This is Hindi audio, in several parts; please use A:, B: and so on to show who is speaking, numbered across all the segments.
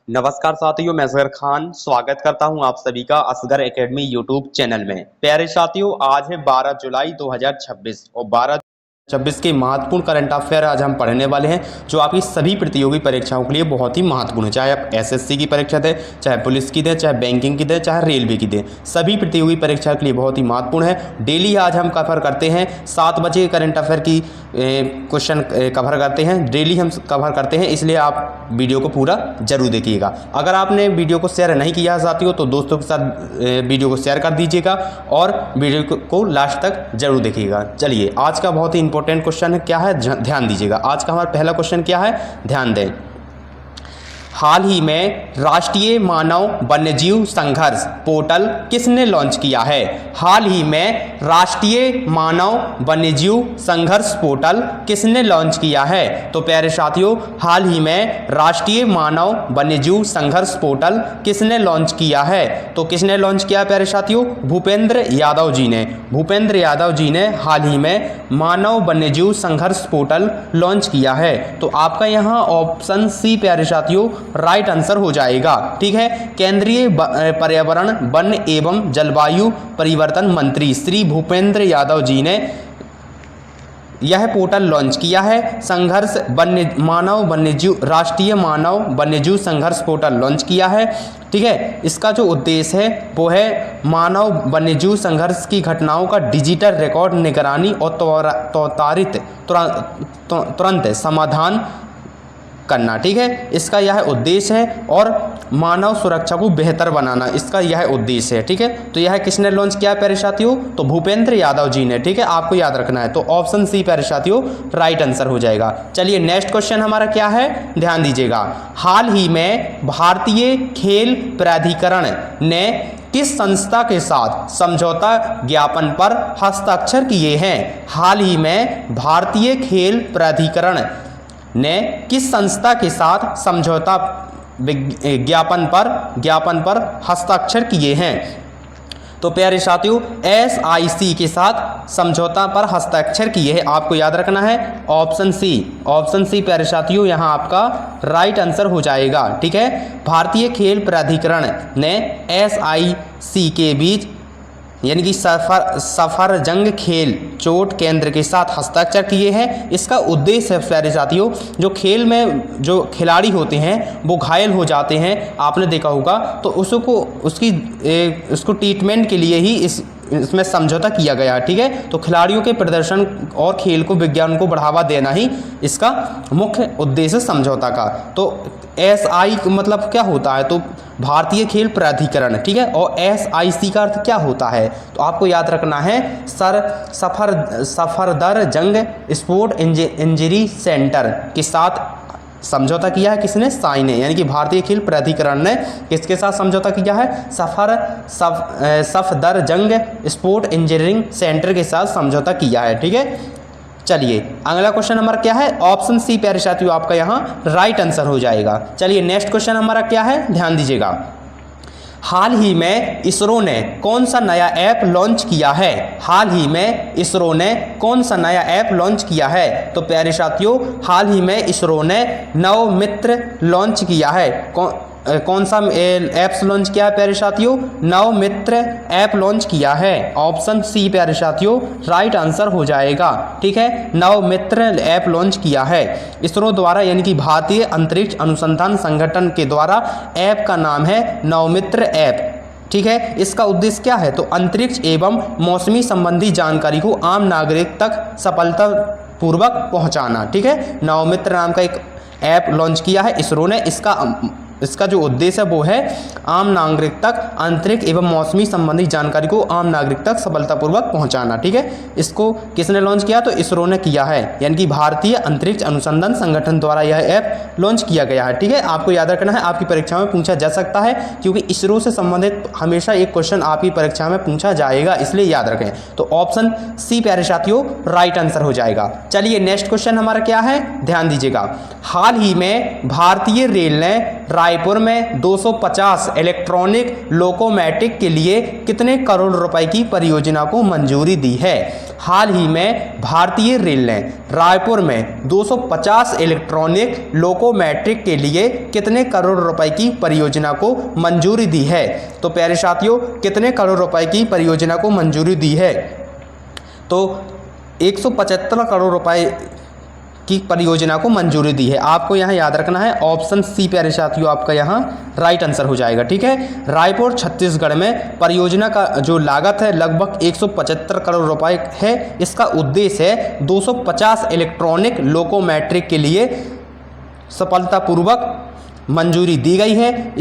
A: नमस्कार साथियों, मैं असगर खान स्वागत करता हूं आप सभी का असगर एकेडमी यूट्यूब चैनल में। प्यारे साथियों, आज है 12 जुलाई 2026 और 12/26 के महत्वपूर्ण करंट अफेयर आज हम पढ़ने वाले हैं, जो आपकी सभी प्रतियोगी परीक्षाओं के लिए बहुत ही महत्वपूर्ण है। चाहे आप एसएससी की परीक्षा दें, चाहे पुलिस की दें, चाहे बैंकिंग की दें, चाहे रेलवे की दें, सभी प्रतियोगी परीक्षा के लिए बहुत ही महत्वपूर्ण है। डेली आज हम कवर करते हैं 7 बजे करंट अफेयर की क्वेश्चन कवर करते हैं, डेली हम कवर करते हैं, इसलिए आप वीडियो को पूरा जरूर देखिएगा। अगर आपने वीडियो को शेयर नहीं किया है साथियों, तो दोस्तों के साथ वीडियो को शेयर कर दीजिएगा और वीडियो को लास्ट तक जरूर देखिएगा। चलिए, आज का बहुत ही इंपॉर्टेंट क्वेश्चन है, क्या है ध्यान दीजिएगा। आज का हमारा पहला क्वेश्चन क्या है, ध्यान दें। हाल ही में राष्ट्रीय मानव वन्यजीव संघर्ष पोर्टल किसने लॉन्च किया है? हाल ही में राष्ट्रीय मानव वन्यजीव संघर्ष पोर्टल किसने लॉन्च किया है? तो प्यारे साथियों, हाल ही में राष्ट्रीय मानव वन्यजीव संघर्ष पोर्टल किसने लॉन्च किया है? तो किसने लॉन्च किया प्यारे साथियों? भूपेंद्र यादव जी ने। भूपेंद्र यादव जी ने हाल ही में मानव वन्यजीव संघर्ष पोर्टल लॉन्च किया है। तो आपका यहाँ ऑप्शन सी प्यारे साथियों राइट आंसर हो जाएगा। ठीक है, केंद्रीय पर्यावरण वन एवं जलवायु परिवर्तन मंत्री श्री भूपेंद्र यादव जी ने यह पोर्टल लॉन्च किया है। संघर्ष मानव वन्यजीव राष्ट्रीय मानव वन्यजीव संघर्ष पोर्टल लॉन्च किया है। ठीक है, इसका जो उद्देश्य है वो है मानव वन्यजीव संघर्ष की घटनाओं का डिजिटल रिकॉर्ड, निगरानी और त्वरित तुरंत समाधान करना। ठीक है, इसका यह उद्देश्य है और मानव सुरक्षा को बेहतर बनाना, इसका यह उद्देश्य है। ठीक है, तो यह किसने लॉन्च किया प्यारे साथियों? तो भूपेंद्र यादव जी ने। ठीक है, आपको याद रखना है, तो ऑप्शन सी प्यारे साथियों राइट आंसर हो जाएगा। चलिए, नेक्स्ट क्वेश्चन हमारा क्या है, ध्यान दीजिएगा। हाल ही में भारतीय खेल प्राधिकरण ने किस संस्था के साथ समझौता ज्ञापन पर हस्ताक्षर किए हैं? हाल ही में भारतीय खेल प्राधिकरण ने किस संस्था के साथ समझौता ज्ञापन पर हस्ताक्षर किए हैं? तो प्यारे साथियों, SIC के साथ समझौता पर हस्ताक्षर किए हैं। आपको याद रखना है ऑप्शन सी। ऑप्शन सी प्यारे साथियों यहाँ आपका राइट आंसर हो जाएगा। ठीक है, भारतीय खेल प्राधिकरण ने SIC के बीच यानी कि सफरजंग खेल चोट केंद्र के साथ हस्ताक्षर किए हैं। इसका उद्देश्य है प्यारे साथियों, जो खेल में जो खिलाड़ी होते हैं वो घायल हो जाते हैं, आपने देखा होगा, तो उसको ट्रीटमेंट के लिए ही इसमें समझौता किया गया है। ठीक है, तो खिलाड़ियों के प्रदर्शन और खेल को विज्ञान को बढ़ावा देना ही इसका मुख्य उद्देश्य समझौता का। तो SI मतलब क्या होता है? तो भारतीय खेल प्राधिकरण। ठीक है, और SIC का अर्थ क्या होता है? तो आपको याद रखना है सफदरजंग स्पोर्ट इंजरी सेंटर के साथ समझौता किया है। किसने? साई ने, यानी कि भारतीय खेल प्राधिकरण ने किसके साथ समझौता किया है? सफदरजंग स्पोर्ट इंजीनियरिंग सेंटर के साथ समझौता किया है। ठीक है, चलिए अगला क्वेश्चन हमारा क्या है? ऑप्शन सी प्यारे साथियों आपका यहाँ राइट आंसर हो जाएगा। चलिए, नेक्स्ट क्वेश्चन हमारा क्या है, ध्यान दीजिएगा। हाल ही में इसरो ने कौन सा नया ऐप लॉन्च किया है? हाल ही में इसरो ने कौन सा नया ऐप लॉन्च किया है? तो प्यारे साथियों, हाल ही में इसरो ने नव मित्र लॉन्च किया है। कौन सा ऐप्स लॉन्च किया है प्यारे साथियों? नव मित्र ऐप लॉन्च किया है। ऑप्शन सी प्यारे साथियों राइट आंसर हो जाएगा। ठीक है, नव मित्र ऐप लॉन्च किया है इसरो द्वारा, यानी कि भारतीय अंतरिक्ष अनुसंधान संगठन के द्वारा। ऐप का नाम है नव मित्र ऐप। ठीक है, इसका उद्देश्य क्या है? तो अंतरिक्ष एवं मौसमी संबंधी जानकारी को आम नागरिक तक सफलतापूर्वक पहुंचाना। ठीक है, नव मित्र नाम का एक ऐप लॉन्च किया है इसरो ने। इसका जो उद्देश्य है वो है आम नागरिक तक अंतरिक्ष एवं मौसमी संबंधी जानकारी को आम नागरिक तक सफलतापूर्वक पहुंचाना। ठीक है, इसको किसने लॉन्च किया? तो इसरो ने किया है, यानी कि भारतीय अंतरिक्ष अनुसंधान संगठन द्वारा यह ऐप लॉन्च किया गया है। ठीक है, आपको याद रखना है, आपकी परीक्षा में पूछा जा सकता है, क्योंकि इसरो से संबंधित हमेशा एक क्वेश्चन आपकी परीक्षा में पूछा जाएगा, इसलिए याद रखें। तो ऑप्शन सी प्यारे साथियों राइट आंसर हो जाएगा। चलिए, नेक्स्ट क्वेश्चन हमारा क्या है, ध्यान दीजिएगा। हाल ही में भारतीय रेल ने रायपुर में 250 इलेक्ट्रॉनिक लोकोमोटिव के लिए कितने करोड़ रुपए की परियोजना को मंजूरी दी है? हाल ही में भारतीय रेल ने रायपुर में 250 इलेक्ट्रॉनिक लोकोमोटिव के लिए कितने करोड़ रुपए की परियोजना को मंजूरी दी है? तो प्यारे साथियों, कितने करोड़ रुपए की परियोजना को मंजूरी दी है? तो 175 करोड़ रुपए की परियोजना को मंजूरी दी है। आपको यहाँ याद रखना है ऑप्शन सी प्यारे साथियों आपका यहाँ राइट आंसर हो जाएगा। ठीक है, रायपुर छत्तीसगढ़ में परियोजना का जो लागत है लगभग 175 करोड़ रुपए है। इसका उद्देश्य है 250 इलेक्ट्रॉनिक लोकोमोटिव के लिए सफलतापूर्वक मंजूरी दी गई है।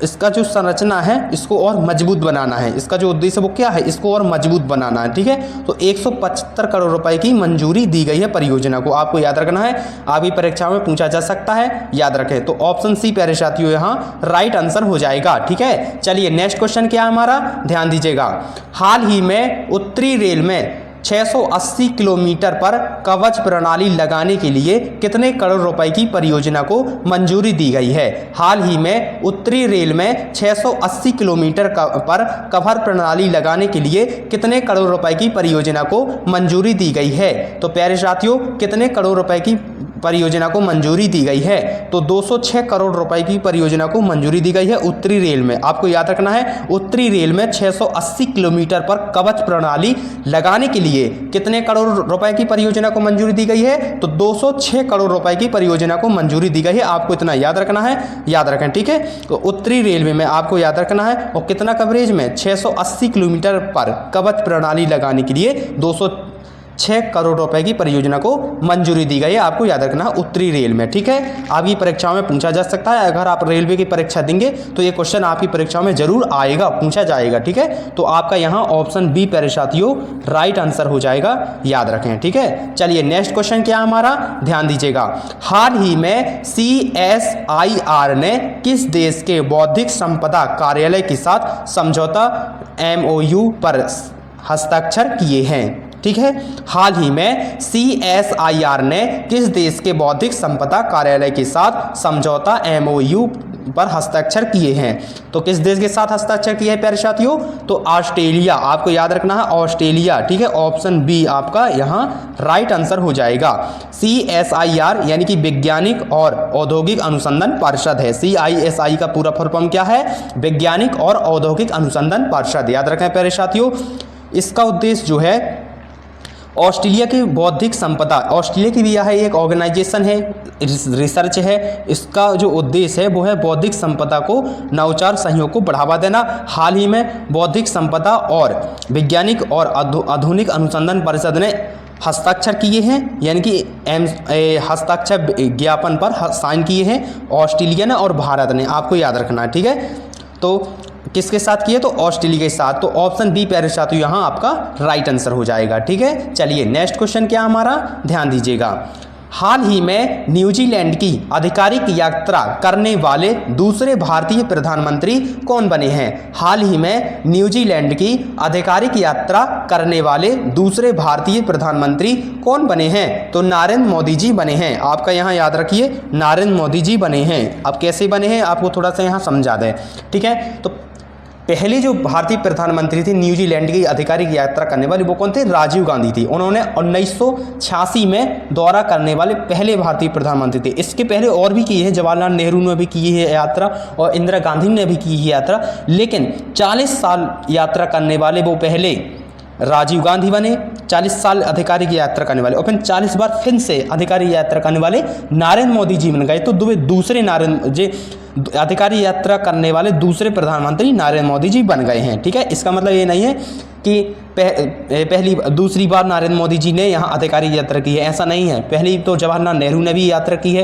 A: इसका जो संरचना है इसको और मजबूत बनाना है। इसका जो उद्देश्य वो क्या है, इसको और मजबूत बनाना है। ठीक है, तो 175 करोड़ रुपए की मंजूरी दी गई है परियोजना को, आपको याद रखना है। आगे परीक्षा में पूछा जा सकता है, याद रखें। तो ऑप्शन सी प्यारे साथियों यहाँ राइट आंसर हो जाएगा। ठीक है, चलिए नेक्स्ट क्वेश्चन क्या है हमारा, ध्यान दीजिएगा। हाल ही में उत्तरी रेल में 680 किलोमीटर पर कवच प्रणाली लगाने के लिए कितने करोड़ रुपए की परियोजना को मंजूरी दी गई है? हाल ही में उत्तरी रेल में 680 किलोमीटर पर कवर प्रणाली लगाने के लिए कितने करोड़ रुपए की परियोजना को मंजूरी दी गई है? तो प्यारे साथियों, कितने करोड़ रुपए की परियोजना को मंजूरी दी गई है? तो 206 करोड़ रुपए की परियोजना को मंजूरी दी गई है उत्तरी रेल में। आपको याद रखना है, उत्तरी रेल में 680 किलोमीटर पर कवच प्रणाली लगाने के लिए कितने करोड़ रुपए की परियोजना को मंजूरी दी गई है? तो 206 करोड़ रुपए की परियोजना को मंजूरी दी गई है। आपको इतना याद रखना है, याद रखें। ठीक है, तो उत्तरी रेलवे में आपको याद रखना है, और कितना कवरेज में 680 किलोमीटर पर कवच प्रणाली लगाने के लिए 206 करोड़ रुपए की परियोजना को मंजूरी दी गई है। आपको याद रखना है उत्तरी रेल में। ठीक है, आपकी परीक्षाओं में पूछा जा सकता है। अगर आप रेलवे की परीक्षा देंगे तो ये क्वेश्चन आपकी परीक्षाओं में जरूर आएगा, पूछा जाएगा। ठीक है, तो आपका यहाँ ऑप्शन बी प्यारे साथियों राइट आंसर हो जाएगा, याद रखें। ठीक है, चलिए नेक्स्ट क्वेश्चन क्या हमारा, ध्यान दीजिएगा। हाल ही में CSIR ने किस देश के बौद्धिक संपदा कार्यालय के साथ समझौता MOU पर हस्ताक्षर किए हैं? ठीक है, हाल ही में CSIR ने किस देश के बौद्धिक संपदा कार्यालय के साथ समझौता MOU पर हस्ताक्षर किए हैं? तो किस देश के साथ हस्ताक्षर किए हैं प्यारे साथियों? तो ऑस्ट्रेलिया। आपको याद रखना है ऑस्ट्रेलिया। ठीक है, ऑप्शन बी आपका यहाँ राइट आंसर हो जाएगा। CSIR यानी कि वैज्ञानिक और औद्योगिक अनुसंधान परिषद है। CISI का पूरा फुल फॉर्म क्या है? वैज्ञानिक और औद्योगिक अनुसंधान परिषद। याद रखें प्यारे साथियों, इसका उद्देश्य जो है ऑस्ट्रेलिया की बौद्धिक संपदा, ऑस्ट्रेलिया की भी यह एक ऑर्गेनाइजेशन है, रिसर्च है। इसका जो उद्देश्य है वो है बौद्धिक संपदा को नवाचार सहयोग को बढ़ावा देना। हाल ही में बौद्धिक संपदा और वैज्ञानिक और आधुनिक अनुसंधान परिषद ने हस्ताक्षर किए हैं, यानी कि हस्ताक्षर ज्ञापन पर साइन किए हैं ऑस्ट्रेलिया ने और भारत ने। आपको याद रखना है। ठीक है, तो किसके साथ किए? तो ऑस्ट्रेलिया के साथ। तो ऑप्शन बी प्यारे साथियों यहाँ आपका राइट आंसर हो जाएगा। ठीक है, चलिए नेक्स्ट क्वेश्चन क्या हमारा, ध्यान दीजिएगा। हाल ही में न्यूजीलैंड की आधिकारिक यात्रा करने वाले दूसरे भारतीय प्रधानमंत्री कौन बने हैं? हाल ही में न्यूजीलैंड की आधिकारिक यात्रा करने वाले दूसरे भारतीय प्रधानमंत्री कौन बने हैं? तो नरेंद्र मोदी जी बने हैं। आपका यहाँ याद रखिए, नरेंद्र मोदी जी बने हैं। अब कैसे बने हैं आपको थोड़ा सा यहाँ समझा दें। ठीक है, तो पहले जो भारतीय प्रधानमंत्री थे न्यूजीलैंड की आधिकारिक यात्रा करने वाले वो कौन थे? राजीव गांधी थी। उन्होंने 1986 में दौरा करने वाले पहले भारतीय प्रधानमंत्री थे। इसके पहले और भी किए हैं, जवाहरलाल नेहरू ने भी की है यात्रा और इंदिरा गांधी ने भी की है यात्रा, लेकिन 40 साल यात्रा करने वाले वो पहले राजीव गांधी बने, 40 साल आधिकारिक यात्रा करने वाले, और फिर 40 बार फिर से आधिकारिक यात्रा करने वाले नरेंद्र मोदी जी बन गए। तो दूसरे आधिकारिक यात्रा करने वाले दूसरे प्रधानमंत्री नरेंद्र मोदी जी बन गए हैं। ठीक है, इसका मतलब ये नहीं है कि दूसरी बार नरेंद्र मोदी जी ने यहाँ आधिकारिक यात्रा की है, ऐसा नहीं है। पहली तो जवाहरलाल नेहरू ने भी यात्रा की है,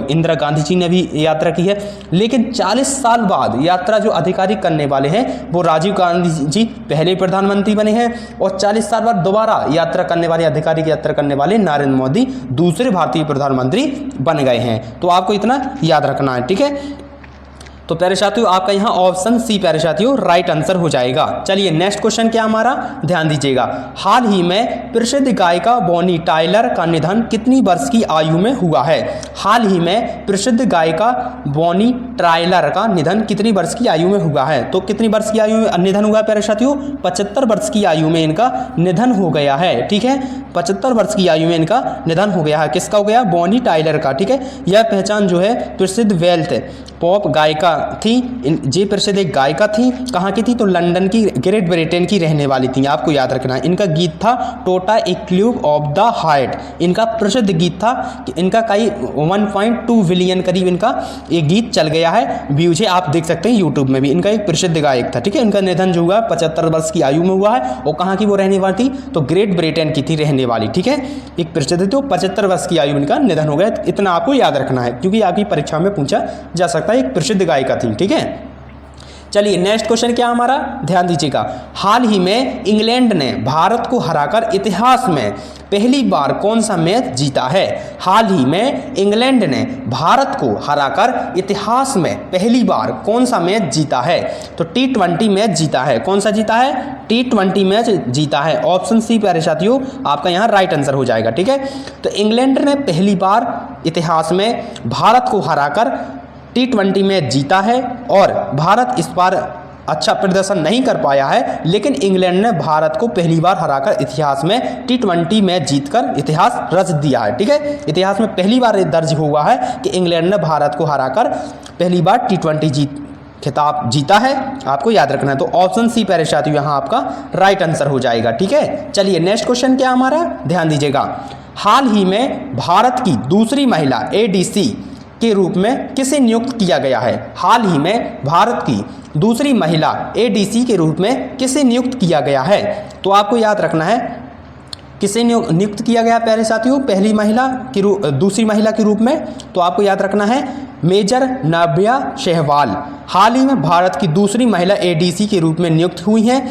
A: इंदिरा गांधी जी ने भी यात्रा की है, लेकिन 40 साल बाद यात्रा जो आधिकारिक करने वाले हैं वो राजीव गांधी जी पहले प्रधानमंत्री बने हैं, और 40 साल बाद दोबारा यात्रा करने वाले आधिकारिक यात्रा करने वाले नरेंद्र मोदी दूसरे भारतीय प्रधानमंत्री बन गए हैं। तो आपको इतना याद रखना है। ठीक है, तो प्यारे साथियों आपका यहाँ ऑप्शन सी प्यारे साथियों राइट आंसर हो जाएगा। चलिए नेक्स्ट क्वेश्चन क्या हमारा, ध्यान दीजिएगा। हाल ही में प्रसिद्ध गायिका बॉनी टाइलर का निधन कितनी वर्ष की आयु में हुआ है? हाल ही में प्रसिद्ध गायिका बॉनी टाइलर का निधन कितनी वर्ष की आयु में हुआ है? तो कितनी वर्ष की आयु में निधन हुआ प्यारे साथियों? 75 वर्ष की आयु में इनका निधन हो गया है। ठीक है, 75 वर्ष की आयु में इनका निधन हो गया है। किसका हो गया? बॉनी टाइलर का। ठीक है, यह पहचान जो है प्रसिद्ध वेल्थ पॉप गायिका थी। ये प्रसिद्ध एक गायिका थी। कहाँ की थी? तो लंदन की, ग्रेट ब्रिटेन की रहने वाली थी, आपको याद रखना है। इनका गीत था टोटा ए क्लूब ऑफ द हार्ट, इनका प्रसिद्ध गीत था। इनका कई 1.2 बिलियन करीब इनका ये गीत चल गया है, व्यूज है, आप देख सकते हैं यूट्यूब में भी। इनका एक प्रसिद्ध गायक था। ठीक है, इनका निधन जो हुआ 75 वर्ष की आयु में हुआ है। और कहाँ की वो रहने वाली थी? तो ग्रेट ब्रिटेन की थी रहने वाली। ठीक है, एक प्रसिद्ध थी, 75 वर्ष की आयु में इनका निधन हो गया। इतना आपको याद रखना है क्योंकि आपकी परीक्षा में पूछा जा सकता है, एक प्रसिद्ध गायिका थी। ठीक है, चलिए नेक्स्ट क्वेश्चन क्या हमारा, ध्यान दीजिएगा। हाल ही में इंग्लैंड ने भारत को हराकर इतिहास में पहली बार कौन सा मैच जीता है? हाल ही में इंग्लैंड ने भारत को हराकर इतिहास में पहली बार कौन सा मैच जीता है? तो T20 मैच जीता है। कौन सा जीता है? T20 मैच जीता है। ऑप्शन सी प्यारे साथियों आपका यहाँ राइट आंसर हो जाएगा। ठीक है, तो इंग्लैंड ने पहली बार इतिहास में भारत को हराकर T20 मैच जीता है और भारत इस बार अच्छा प्रदर्शन नहीं कर पाया है, लेकिन इंग्लैंड ने भारत को पहली बार हराकर इतिहास में T20 मैच जीतकर इतिहास रच दिया है। ठीक है, इतिहास में पहली बार दर्ज हुआ है कि इंग्लैंड ने भारत को हराकर पहली बार T20 खिताब जीता है, आपको याद रखना है। तो ऑप्शन सी प्यारे साथियों यहाँ आपका राइट आंसर हो जाएगा। ठीक है, चलिए नेक्स्ट क्वेश्चन क्या हमारा, ध्यान दीजिएगा। हाल ही में भारत की दूसरी महिला ADC के रूप में किसे नियुक्त किया गया है? हाल ही में भारत की दूसरी महिला ADC के रूप में किसे नियुक्त किया गया है? तो आपको याद रखना है किसे नियुक्त किया गया प्यारे साथियों, पहली महिला की दूसरी महिला के रूप में। तो आपको याद रखना है मेजर नाव्या सहवाल हाल ही में भारत की दूसरी महिला ADC के रूप में नियुक्त हुई हैं।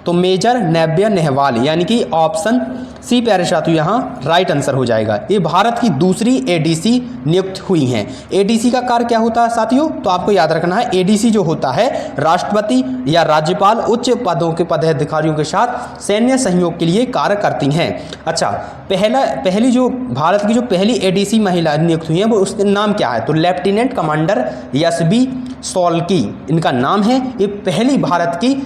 A: तो मेजर नाव्या नेहवाल यानी कि ऑप्शन सी प्यारे साथियों यहाँ राइट आंसर हो जाएगा। ये भारत की दूसरी ADC नियुक्त हुई हैं। ADC का कार्य क्या होता है साथियों? तो आपको याद रखना है ADC जो होता है राष्ट्रपति या राज्यपाल उच्च पदों के पदाधिकारियों के साथ सैन्य सहयोग के लिए कार्य करती हैं। अच्छा, पहली जो भारत की जो पहली ADC महिला नियुक्त हुई है वो उसका नाम क्या है? तो लेफ्टिनेंट कमांडर SB सोलकी इनका नाम है। ये पहली भारत की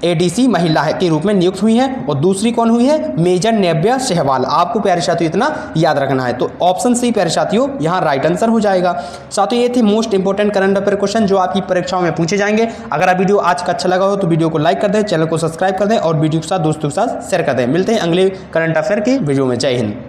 A: ADC महिला है के रूप में नियुक्त हुई हैं। और दूसरी कौन हुई है? मेजर नाव्या सहवाल। आपको प्यारे साथियों इतना याद रखना है। तो ऑप्शन सी प्यारे साथियों यहाँ राइट आंसर हो जाएगा। साथियों ये थे most important current affair question जो आपकी परीक्षाओं में पूछे जाएंगे। अगर आप वीडियो आज का अच्छा लगा हो तो वीडियो को लाइक कर दें, चैनल को सब्सक्राइब कर दें और वीडियो के साथ दोस्तों के साथ शेयर कर दें। मिलते हैं अगले करंट अफेयर की वीडियो में। जय हिंद।